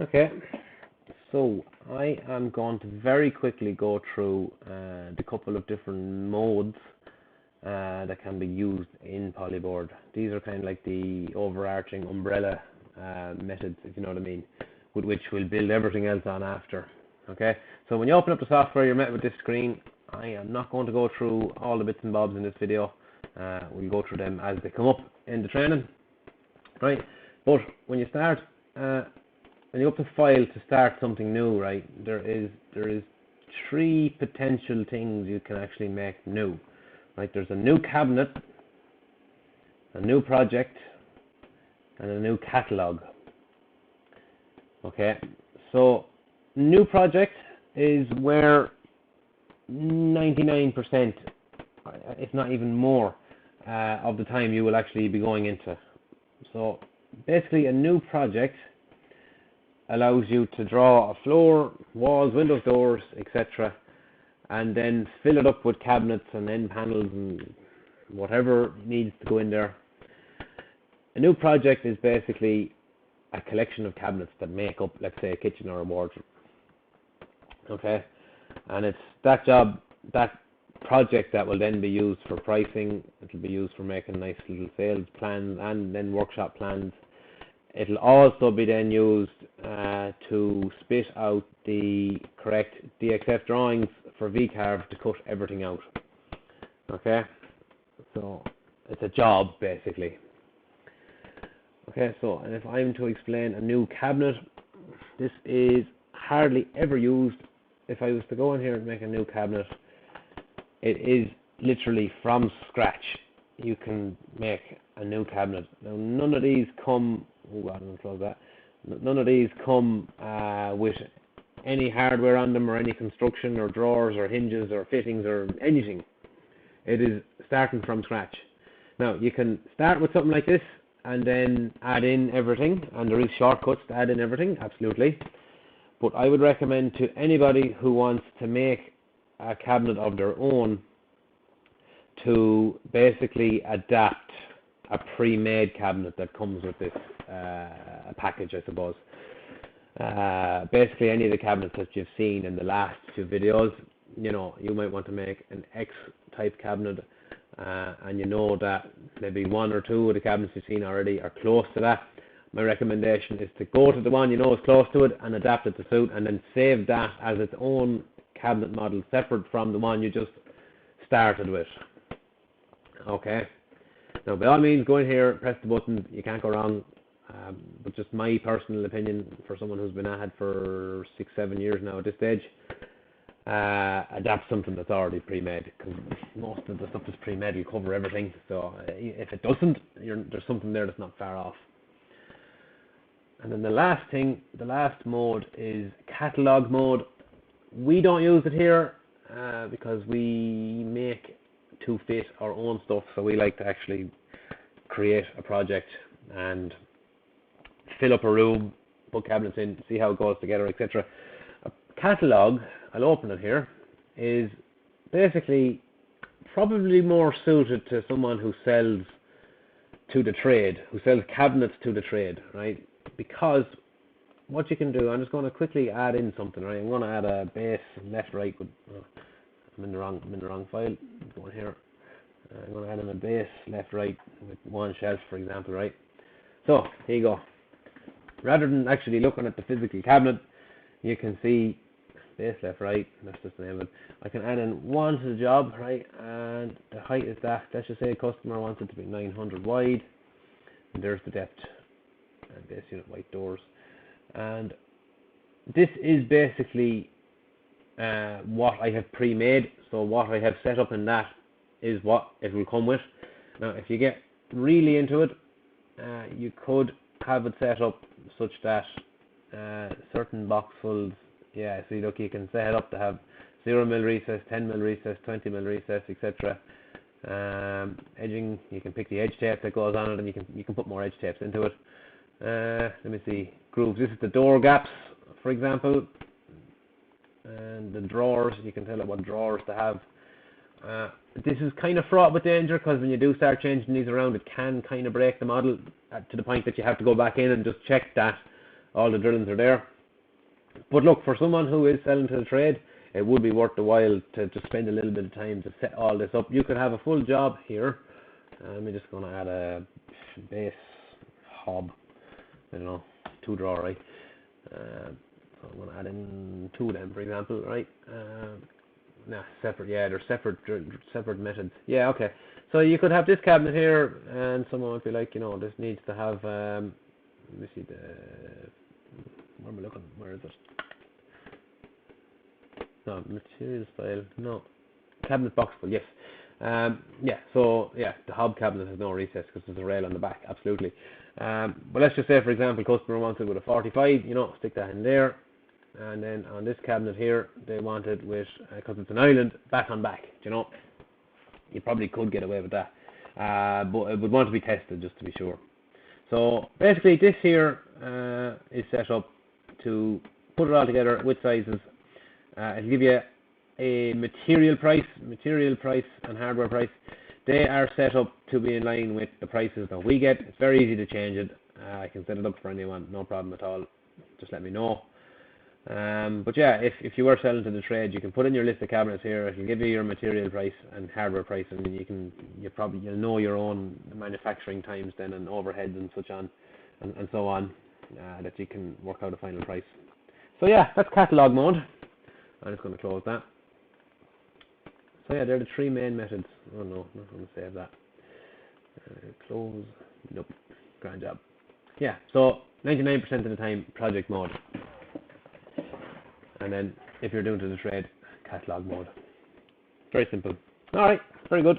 Okay, so I am going to very quickly go through the couple of different modes that can be used in Polyboard. These are kind of like the overarching umbrella methods, if you know what I mean, with which we'll build everything else on after. Okay, so when you open up the software, you're met with this screen. I am not going to go through all the bits and bobs in this video. We'll go through them as they come up in the training, right? But when you start, when you open File to start something new, right, there is three potential things you can actually make new. Right, there's a new cabinet, a new project, and a new catalog. Okay, so new project is where 99%, if not even more, of the time you will actually be going into. So basically, a new project allows you to draw a floor, walls, windows, doors, etc., and then fill it up with cabinets and end panels and whatever needs to go in there. A new project is basically a collection of cabinets that make up, let's say, a kitchen or a wardrobe. Okay, and it's that job, that project, that will then be used for pricing. It'll be used for making nice little sales plans and then workshop plans. It'll also be then used to spit out the correct DXF drawings for VCarve to cut everything out. Okay, so it's a job basically. Okay, so and if I'm to explain a new cabinet, this is hardly ever used. If I was to go in here and make a new cabinet, it is literally from scratch. You can make a new cabinet. Now, none of these come. Oh, I'm going to close that. None of these come with any hardware on them, or any construction, or drawers, or hinges, or fittings, or anything. It is starting from scratch. Now, you can start with something like this and then add in everything, and there is shortcuts to add in everything, absolutely. But I would recommend to anybody who wants to make a cabinet of their own to basically adapt a pre-made cabinet that comes with this package, I suppose. Basically, any of the cabinets that you've seen in the last few videos, you know, you might want to make an X-type cabinet, and you know that maybe one or two of the cabinets you've seen already are close to that. My recommendation is to go to the one you know is close to it and adapt it to suit, and then save that as its own cabinet model, separate from the one you just started with. Okay. Now, by all means, go in here, press the button. You can't go wrong. But just my personal opinion, for someone who's been at it for 6-7 years now at this stage, adapt something that's already pre-made, because most of the stuff that's pre-made will cover everything. So if it doesn't, there's something there that's not far off. And then the last thing, the last mode is catalog mode. We don't use it here because we make to fit our own stuff, so we like to actually create a project and fill up a room, put cabinets in, see how it goes together, etc. A catalog, I'll open it here, is basically probably more suited to someone who sells to the trade, who sells cabinets to the trade, right? Because what you can do, I'm just going to quickly add in something, right? I'm going to add a base left, right. I'm in the wrong file. I'm going here. I'm going to add in a base left, right with one shelf, for example, right? So here you go. Rather than actually looking at the physical cabinet, you can see base left, right. That's just the name of it. I can add in one to the job, right? And the height is that. Let's just say a customer wants it to be 900 wide. And there's the depth. And base unit white doors. And this is basically what I have pre-made. So what I have set up in that is what it will come with. Now, if you get really into it, you could have it set up such that certain boxfuls, yeah, so look, you can set it up to have 0mm recess, 10mm recess, 20mm recess, etc. Edging, you can pick the edge tape that goes on it, and you can put more edge tapes into it. Let me see, grooves. This is the door gaps, for example, and the drawers. You can tell it what drawers to have. This is kind of fraught with danger, because when you do start changing these around, it can kind of break the model to the point that you have to go back in and just check that, all the drillings are there. But look, for someone who is selling to the trade, it would be worth the while to spend a little bit of time to set all this up. You could have a full job here. I'm just going to add a base hob, I don't know, 2 drawer, right? So I'm going to add in 2 of them, for example, right? Separate, yeah, they're separate methods. Yeah, okay. So you could have this cabinet here, and someone might be like, this needs to have, let me see where am I looking? Where is it? No, material style, no. Cabinet box full, yes. The hob cabinet has no recess because there's a rail on the back, absolutely. But let's just say, for example, customer wants it with a 45, stick that in there. And then on this cabinet here, they want it with, because it's an island, back on back, You probably could get away with that. But it would want to be tested just to be sure. So basically this here is set up to put it all together with sizes. It'll give you a material price and hardware price. They are set up to be in line with the prices that we get. It's very easy to change it. I can set it up for anyone, no problem at all. Just let me know. But yeah, if you were selling to the trade, you can put in your list of cabinets here. It'll give you your material price and hardware price, and then you'll know your own manufacturing times then and overheads and such on, and so on, that you can work out a final price. So yeah, that's catalog mode. I'm just going to close that. So yeah, they're the 3 main methods. Oh no, I'm not going to save that. Close. Nope. Grand job. Yeah, so 99% of the time, project mode. And then if you're doing to the trade, catalog mode. Very simple. Alright, very good.